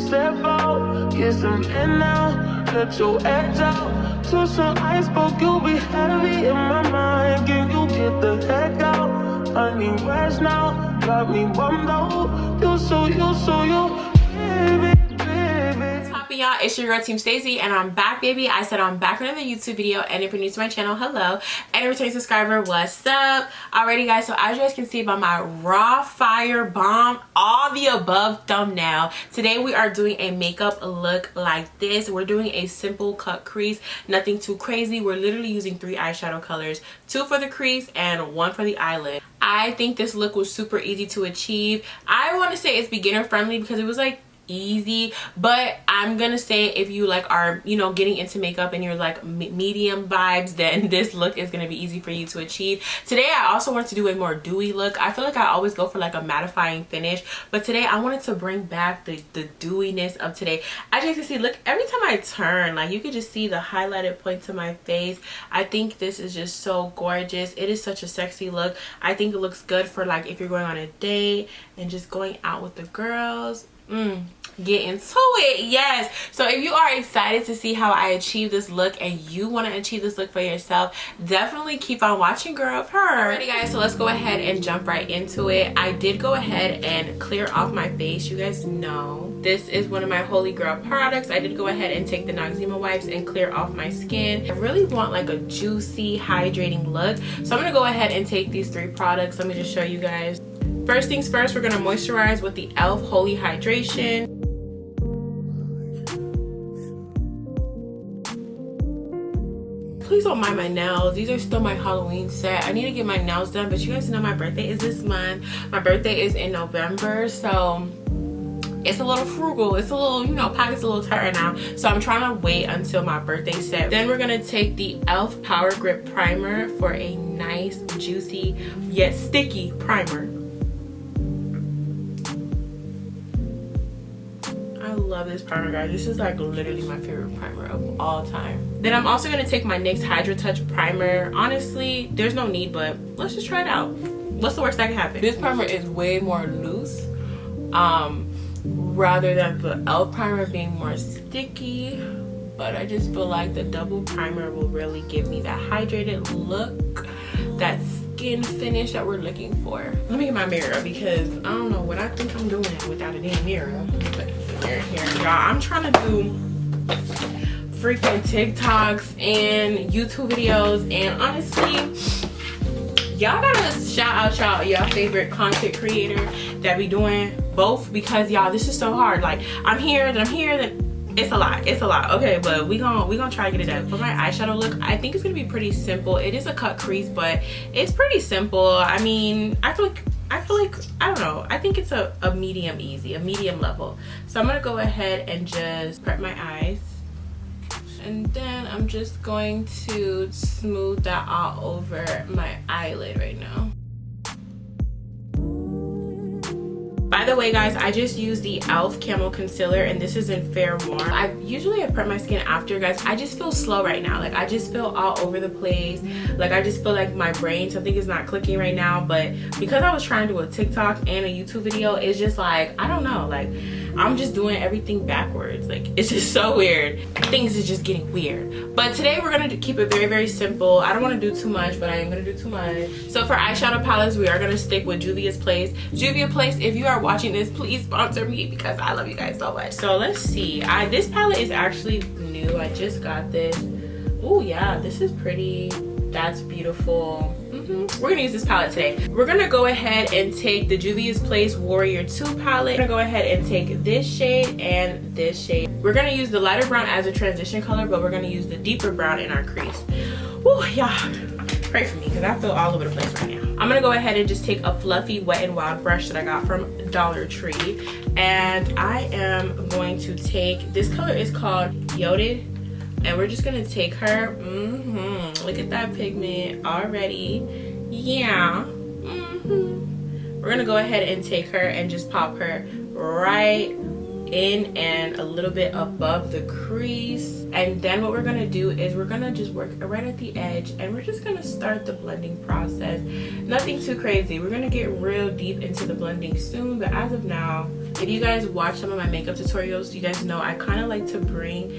step out, get some in now, let your edge out. To some iceberg, you'll be heavy in my mind. Can you get the heck out? I need rest now, got me bummed out. You baby. Y'all, it's your girl Team Stacy and I'm back, baby. I said I'm back with another YouTube video, and if you're new to my channel, hello, and a returning subscriber, what's up? Alrighty guys, so as you guys can see by my raw fire bomb all the above thumbnail, today we are doing a makeup look like this. We're doing a simple cut crease, nothing too crazy. We're literally using 3 eyeshadow colors, 2 for the crease and 1 for the eyelid. I think this look was super easy to achieve. I want to say it's beginner friendly because it was like easy, but I'm gonna say if you like are, you know, getting into makeup and you're like medium vibes, then this look is gonna be easy for you to achieve. Today I also wanted to do a more dewy look. I feel like I always go for like a mattifying finish, but today I wanted to bring back the dewiness of today. As you can see, look, every time I turn, like you can just see the highlighted point to my face. I think this is just so gorgeous. It is such a sexy look. I think it looks good for like if you're going on a date and just going out with the girls. Get into it. Yes, so if you are excited to see how I achieve this look and you want to achieve this look for yourself, definitely keep on watching, girl. Alrighty guys, so let's go ahead and jump right into it. I did go ahead and clear off my face. You guys know this is one of my holy grail products. I did go ahead and take the Noxzema wipes and clear off my skin. I really want like a juicy hydrating look, so I'm gonna go ahead and take these 3 products. Let me just show you guys. First things first, we're gonna moisturize with the e.l.f. Holy Hydration. Please don't mind my nails. These are still my Halloween set. I need to get my nails done, but you guys know my birthday is this month. My birthday is in November, so it's a little frugal. It's a little, you know, pocket's a little tight right now, so I'm trying to wait until my birthday set. Then we're gonna take the e.l.f. Power Grip Primer for a nice, juicy, yet sticky primer. I love this primer, guys. This is like literally my favorite primer of all time. Then I'm also going to take my NYX Hydra Touch primer. Honestly, there's no need, but let's just try it out. What's the worst that can happen? This primer is way more loose, rather than the e.l.f. primer being more sticky. But I just feel like the double primer will really give me that hydrated look, that skin finish that we're looking for. Let me get my mirror because I don't know what I think I'm doing without a damn mirror. Here, y'all. I'm trying to do freaking TikToks and YouTube videos, and honestly, y'all gotta shout out y'all favorite content creator that be doing both, because y'all, this is so hard. Like I'm here, then it's a lot. Okay, but we gonna try to get it done. For my eyeshadow look, I think it's gonna be pretty simple. It is a cut crease, but it's pretty simple. I mean, I feel like I don't know, I think it's a medium easy, a medium level. So I'm gonna go ahead and just prep my eyes, and then I'm just going to smooth that all over my eyelid right now. By the way, guys, I just used the e.l.f. Camo Concealer, and this is in Fair Warm. I prep my skin after, guys. I just feel slow right now. Like, I just feel all over the place. Like, I just feel like my brain, something is not clicking right now. But because I was trying to do a TikTok and a YouTube video, it's just like, I don't know. Like, I'm just doing everything backwards. Like, it's just so weird. Things is just getting weird. But today, we're going to keep it very, very simple. I don't want to do too much, but I am going to do too much. So, for eyeshadow palettes, we are going to stick with Juvia's Place. Juvia's Place, if you are watching this, please sponsor me because I love you guys so much. So let's see. This palette is actually new. I just got this. Oh yeah, this is pretty. That's beautiful. We're gonna use this palette today. We're gonna go ahead and take the Juvia's Place Warrior 2 palette. We're gonna go ahead and take this shade and this shade. We're gonna use the lighter brown as a transition color, but we're gonna use the deeper brown in our crease. Oh yeah. Pray for me because I feel all over the place right now. I'm gonna go ahead and just take a fluffy Wet n Wild brush that I got from Dollar Tree, and I am going to take, this color is called Yoded, and we're just gonna take her. Look at that pigment already. Yeah. We're gonna go ahead and take her and just pop her right in and a little bit above the crease. And then what we're gonna do is we're gonna just work right at the edge, and we're just gonna start the blending process. Nothing too crazy. We're gonna get real deep into the blending soon, but as of now, if you guys watch some of my makeup tutorials, you guys know I kind of like to bring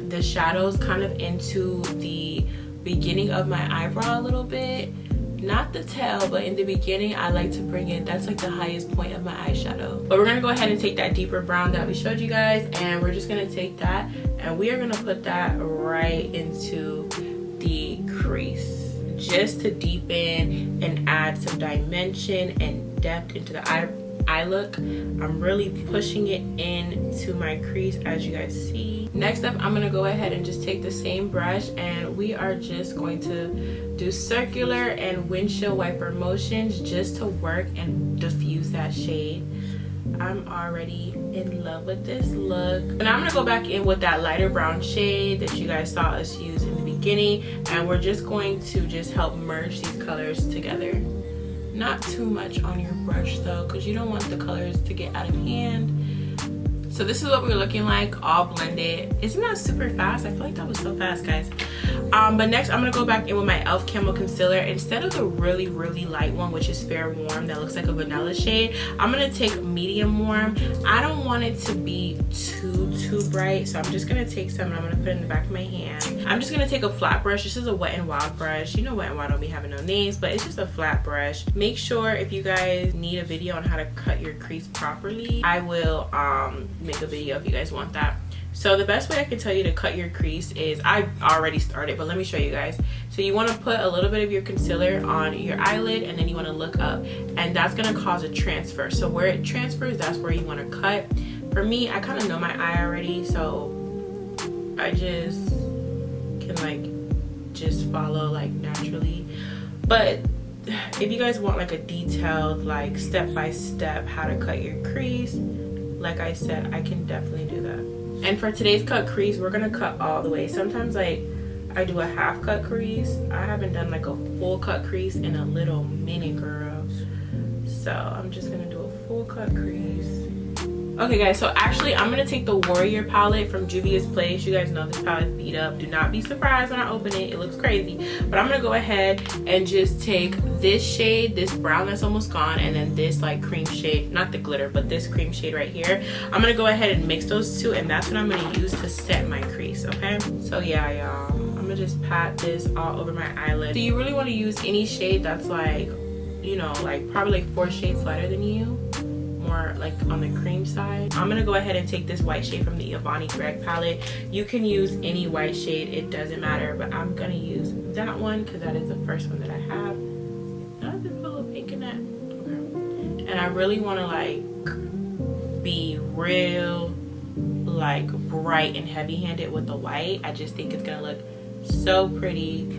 the shadows kind of into the beginning of my eyebrow a little bit. Not the tail, but in the beginning I like to bring it, that's like the highest point of my eyeshadow. But we're gonna go ahead and take that deeper brown that we showed you guys, and we're just gonna take that and we are gonna put that right into the crease, just to deepen and add some dimension and depth into the eye look. I'm really pushing it into my crease, as you guys see. Next up, I'm gonna go ahead and just take the same brush, and we are just going to do circular and windshield wiper motions just to work and diffuse that shade. I'm already in love with this look. And I'm gonna go back in with that lighter brown shade that you guys saw us use in the beginning, and we're just going to just help merge these colors together. Not too much on your brush though, because you don't want the colors to get out of hand. So this is what we're looking like, all blended. Isn't that super fast? I feel like that was so fast, guys. But next I'm gonna go back in with my e.l.f. Camo Concealer. Instead of the really light one, which is Fair Warm, that looks like a vanilla shade, I'm gonna take Medium Warm. I don't want it to be too bright, so I'm just gonna take some and I'm gonna put it in the back of my hand. I'm just gonna take a flat brush. This is a Wet n Wild brush. You know Wet n Wild don't be having no names, but it's just a flat brush. Make sure if you guys need a video on how to cut your crease properly, I will make a video if you guys want that. So the best way I can tell you to cut your crease is, I already started, but let me show you guys. So you want to put a little bit of your concealer on your eyelid, and then you want to look up, and that's going to cause a transfer. So where it transfers, that's where you want to cut. For me, I kind of know my eye already, so I just can like just follow like naturally. But if you guys want like a detailed like step-by-step how to cut your crease, like I said, I can definitely do that. And for today's cut crease, we're gonna cut all the way. Sometimes like I do a half cut crease. I haven't done like a full cut crease in a little minute, girl. So I'm just gonna do a full cut crease. Okay guys, so actually I'm gonna take the Warrior palette from Juvia's Place. You guys know this palette's beat up. Do not be surprised when I open it. It looks crazy. But I'm gonna go ahead and just take this shade, this brown that's almost gone, and then this like cream shade, not the glitter, but this cream shade right here. I'm gonna go ahead and mix those two, and that's what I'm gonna use to set my crease, okay? So yeah, y'all, I'm gonna just pat this all over my eyelid. So you really wanna use any shade that's like, you know, like probably like 4 shades lighter than you. More like on the cream side. I'm gonna go ahead and take this white shade from the Avani Greg palette. You can use any white shade, it doesn't matter, but I'm gonna use that one because that is the first one that I have. Does it put a little pink in that? Okay. And I really want to like be real like bright and heavy-handed with the white. I just think it's gonna look so pretty.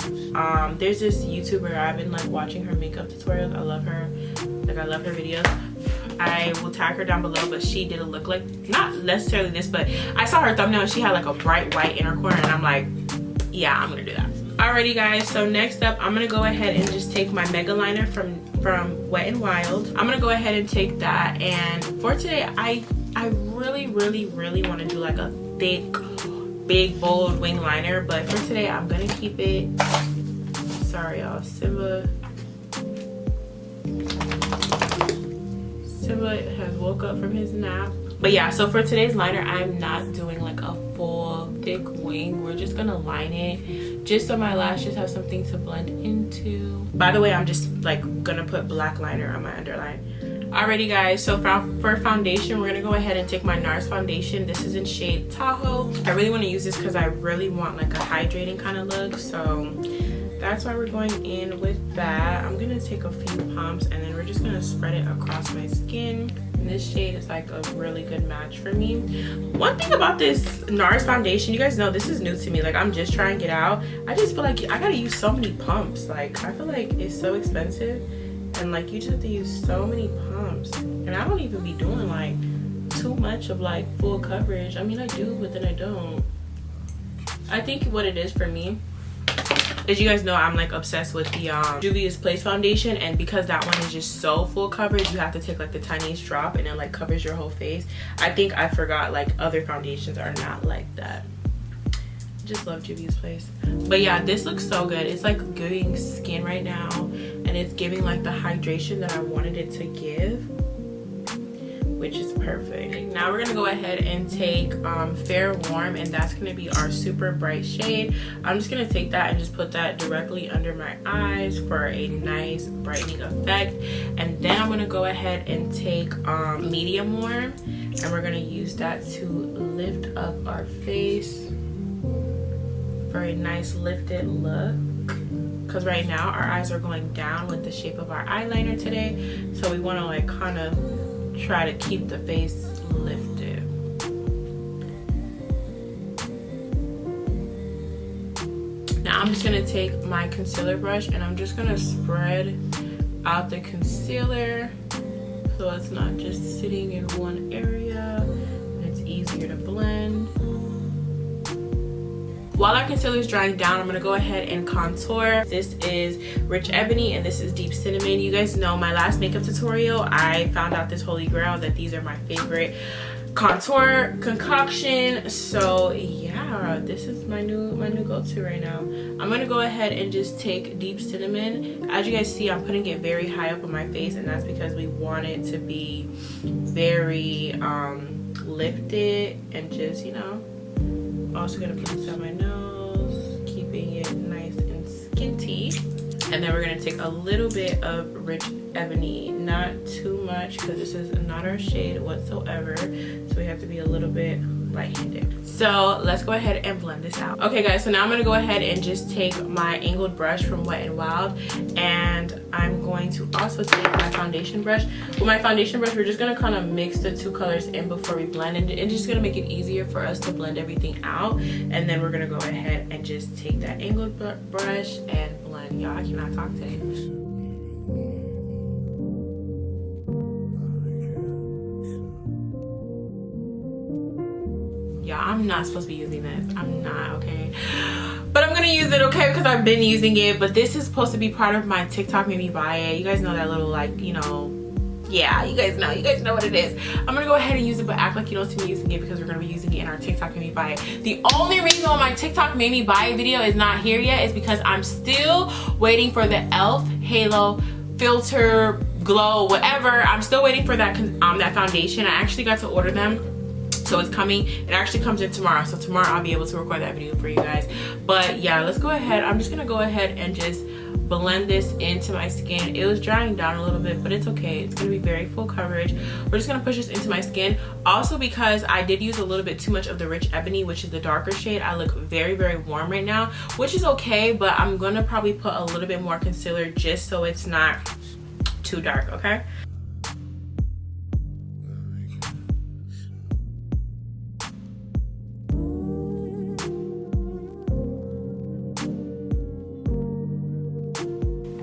There's this YouTuber, I've been like watching her makeup tutorials. I love her, like I love her videos. I will tag her down below, but she did a look like, not necessarily this, but I saw her thumbnail and she had like a bright white inner corner, and I'm like, yeah, I'm gonna do that. Alrighty guys, so next up I'm gonna go ahead and just take my mega liner from Wet n Wild. I'm gonna go ahead and take that, and for today I really want to do like a thick, big, bold wing liner, but for today I'm gonna keep it, sorry y'all, Simba has woke up from his nap. But yeah, so for today's liner, I'm not doing like a full thick wing. We're just gonna line it just so my lashes have something to blend into. By the way, I'm just like gonna put black liner on my underline. Alrighty guys, so for foundation, we're gonna go ahead and take my Nars foundation. This is in shade Tahoe. I really want to use this because I really want like a hydrating kind of look, so that's why we're going in with that. I'm gonna take a few pumps and then we're just gonna spread it across my skin. And this shade is like a really good match for me. One thing about this Nars foundation, you guys know this is new to me. Like I'm just trying it out. I just feel like I gotta use so many pumps. Like I feel like it's so expensive, and like you just have to use so many pumps. And I don't even be doing like too much of like full coverage. I mean I do, but then I don't. I think what it is for me As you guys know, I'm like obsessed with the Juvia's Place foundation, and because that one is just so full coverage, you have to take like the tiniest drop and it like covers your whole face. I think I forgot like other foundations are not like that. Just love Juvia's Place. But yeah, this looks so good. It's like giving skin right now, and it's giving like the hydration that I wanted it to give, which is perfect. Now we're gonna go ahead and take Fair Warm, and that's gonna be our super bright shade. I'm just gonna take that and just put that directly under my eyes for a nice brightening effect. And then I'm gonna go ahead and take Medium Warm, and we're gonna use that to lift up our face for a nice lifted look, because right now our eyes are going down with the shape of our eyeliner today, so we want to like kind of try to keep the face lifted. Now I'm just going to take my concealer brush and I'm just going to spread out the concealer so it's not just sitting in one area and it's easier to blend. While our concealer is drying down, I'm going to go ahead and contour. This is Rich Ebony and this is Deep Cinnamon. You guys know my last makeup tutorial, I found out this holy grail that these are my favorite contour concoction. So yeah, this is my new go-to right now. I'm going to go ahead and just take Deep Cinnamon. As you guys see, I'm putting it very high up on my face, and that's because we want it to be very lifted and just, you know. Also gonna put this on my nose, keeping it nice and skinty. And then we're gonna take a little bit of Rich Ebony, not too much because this is not our shade whatsoever, so we have to be a little bit light-handed. So let's go ahead and blend this out. Okay guys, so now I'm gonna go ahead and just take my angled brush from Wet n Wild, and I'm going to also take my foundation brush. With my foundation brush, we're just gonna kind of mix the two colors in before we blend, and it's just gonna make it easier for us to blend everything out. And then we're gonna go ahead and just take that angled brush and blend. Y'all, I cannot talk today. Yeah, I'm not supposed to be using this. I'm not, okay? But I'm gonna use it, okay, because I've been using it. But this is supposed to be part of my TikTok made me buy it. You guys know that little, like, you know, yeah, you guys know what it is. I'm gonna go ahead and use it, but act like you don't see me using it because we're gonna be using it in our TikTok made me buy it. The only reason why my TikTok made me buy it video is not here yet is because I'm still waiting for the e.l.f. Halo filter glow whatever. I'm still waiting for that that foundation. I actually got to order them, so it's coming. It actually comes in tomorrow, so tomorrow I'll be able to record that video for you guys. But yeah, let's go ahead. I'm just gonna go ahead and just blend this into my skin. It was drying down a little bit, but it's okay. It's gonna be very full coverage. We're just gonna push this into my skin. Also, because I did use a little bit too much of the Rich Ebony, which is the darker shade, I look very, very warm right now, which is okay, but I'm gonna probably put a little bit more concealer just so it's not too dark, okay?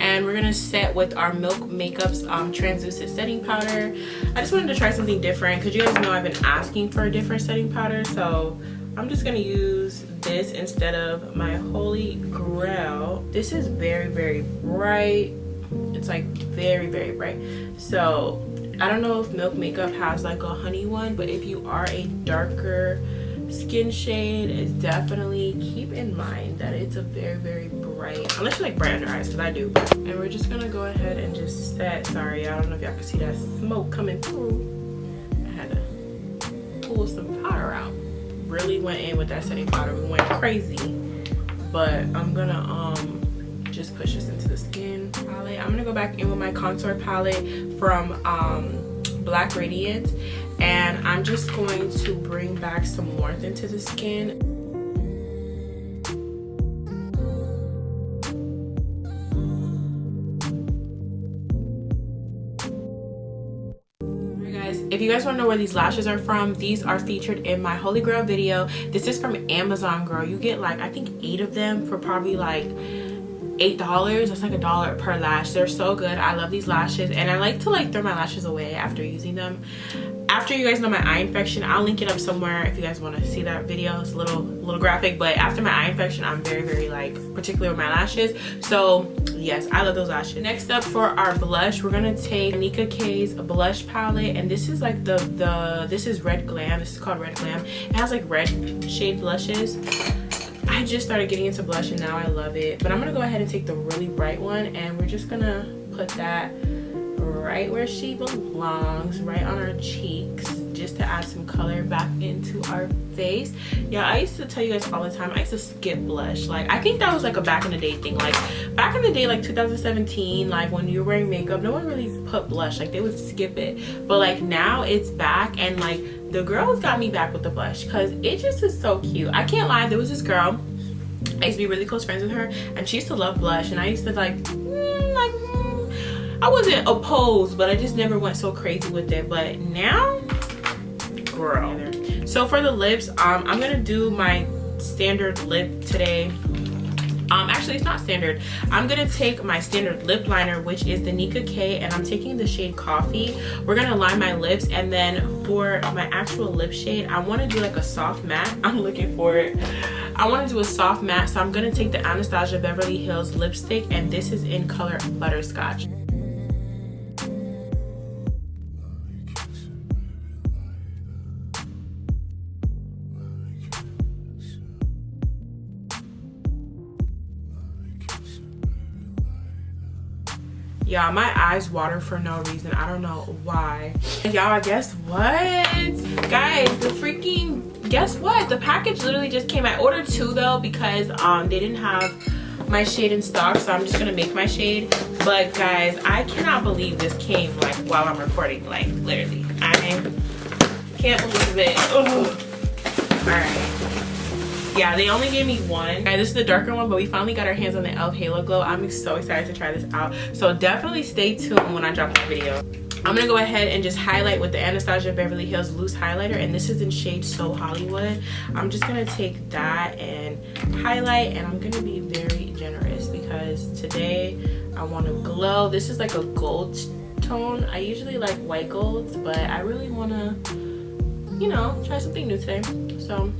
And we're gonna set with our Milk Makeup's translucent setting powder. I just wanted to try something different because you guys know I've been asking for a different setting powder, so I'm just gonna use this instead of my holy grail. This is very, very bright. It's like very, very bright. So I don't know if Milk Makeup has like a honey one, but if you are a darker skin shade, it's definitely keep in mind that it's a very, very bright, unless you like bright under eyes, because I do. And we're just gonna go ahead and just set. Sorry, I don't know if y'all can see that smoke coming through. I had to pull some powder out. Really went in with that setting powder. We went crazy, but I'm gonna just push this into the skin palette. I'm gonna go back in with my contour palette from Black Radiance, and I'm just going to bring back some warmth into the skin. If you guys want to know where these lashes are from, these are featured in my Holy Grail video. This is from Amazon, girl. You get like, I think 8 of them for probably like $8. That's like $1 per lash. They're so good. I love these lashes, and I like to like throw my lashes away after using them. After you guys know my eye infection, I'll link it up somewhere if you guys want to see that video. It's a little graphic, but after my eye infection, I'm very like particular with my lashes. So yes, I love those lashes. Next up for our blush, we're gonna take Nicka K's blush palette, and this is like this is Red Glam. This is called Red Glam. It has like red shade blushes. I just started getting into blush and now I love it. But I'm gonna go ahead and take the really bright one, and we're just gonna put that right where she belongs, right on our cheeks, just to add some color back into our face. Yeah, I used to tell you guys all the time, I used to skip blush. Like, I think that was like a back in the day thing. Like back in the day, like 2017, like when you were wearing makeup, no one really put blush. Like they would skip it. But like now it's back, and like the girls got me back with the blush because it just is so cute. I can't lie, there was this girl, I used to be really close friends with her, and she used to love blush, and I used to like I wasn't opposed, but I just never went so crazy with it. But now, girl. So for the lips, I'm gonna do my standard lip today. Actually it's not standard. I'm gonna take my standard lip liner, which is the Nicka K, and I'm taking the shade Coffee. We're gonna line my lips, and then for my actual lip shade, I want to do like a soft matte. I'm looking for it. I want to do a soft matte, so I'm gonna take the Anastasia Beverly Hills lipstick, and this is in color Butterscotch. Y'all, my eyes water for no reason. I don't know why. Y'all, guess what? Guys, guess what? The package literally just came. I ordered 2 though because they didn't have my shade in stock, so I'm just gonna make my shade. But guys, I cannot believe this came like while I'm recording. Like literally, I can't believe it. Ugh. All right. Yeah, they only gave me 1. Guys, this is the darker one, but we finally got our hands on the e.l.f. Halo Glow. I'm so excited to try this out. So definitely stay tuned when I drop my video. I'm gonna go ahead and just highlight with the Anastasia Beverly Hills loose highlighter, and this is in shade So Hollywood. I'm just gonna take that and highlight, and I'm gonna be very generous because today I want to glow. This is like a gold tone. I usually like white golds, but I really want to, you know, try something new today. So,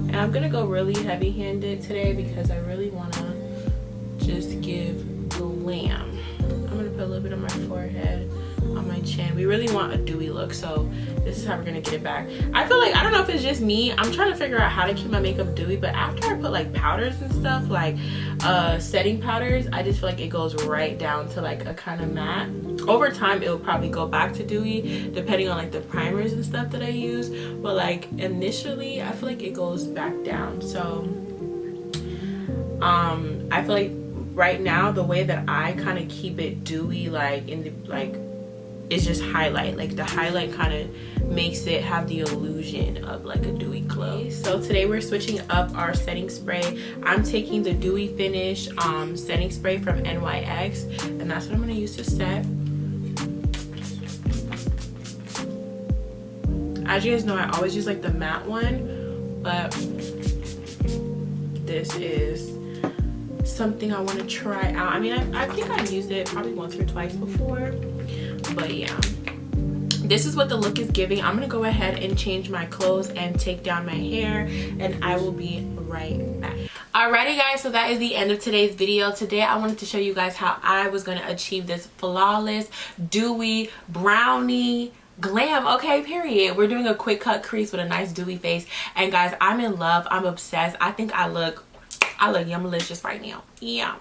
and I'm gonna go really heavy-handed today because I really want to just give glam. I'm gonna put a little bit on my forehead, on my chin. We really want a dewy look, so this is how we're gonna get it back. I feel like, I don't know if it's just me, I'm trying to figure out how to keep my makeup dewy, but after I put like powders and stuff, like setting powders, I just feel like it goes right down to like a kind of matte. Over time it will probably go back to dewy depending on like the primers and stuff that I use, but like initially I feel like it goes back down. So I feel like right now the way that I kind of keep it dewy, like in the like, is just highlight. Like the highlight kind of makes it have the illusion of like a dewy glow. So today we're switching up our setting spray. I'm taking the Dewy Finish setting spray from NYX, and that's what I'm going to use to set. As you guys know, I always use like the matte one, but this is something I want to try out. I mean, I think I've used it probably once or twice before, but yeah, this is what the look is giving. I'm gonna go ahead and change my clothes and take down my hair, and I will be right back. Alrighty guys, so that is the end of today's video. Today I wanted to show you guys how I was gonna achieve this flawless dewy brownie glam, okay, period. We're doing a quick cut crease with a nice dewy face, and guys, I'm in love. I'm obsessed. I think I look yummalicious right now. Yeah.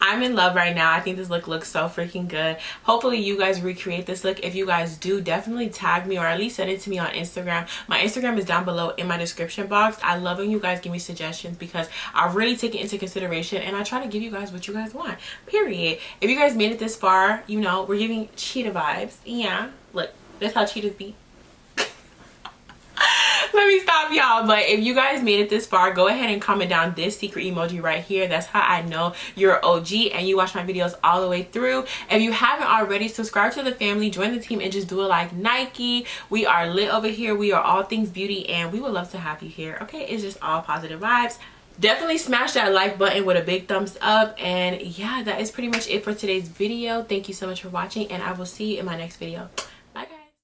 I'm in love right now. I think this look looks so freaking good. Hopefully you guys recreate this look. If you guys do, definitely tag me or at least send it to me on Instagram. My Instagram is down below in my description box. I love when you guys give me suggestions because I really take it into consideration and I try to give you guys what you guys want, period. If you guys made it this far, you know, we're giving cheetah vibes. Yeah, look, that's how cheetahs be. Let me stop y'all, but if you guys made it this far, go ahead and comment down this secret emoji right here. That's how I know you're an OG and you watch my videos all the way through. If you haven't already, subscribe to the family, join the team, and just do it like Nike. We are lit over here. We are all things beauty and we would love to have you here, okay? It's just all positive vibes. definitely smash that like button with a big thumbs up. And yeah, that is pretty much it for today's video. Thank you so much for watching, and I will see you in my next video.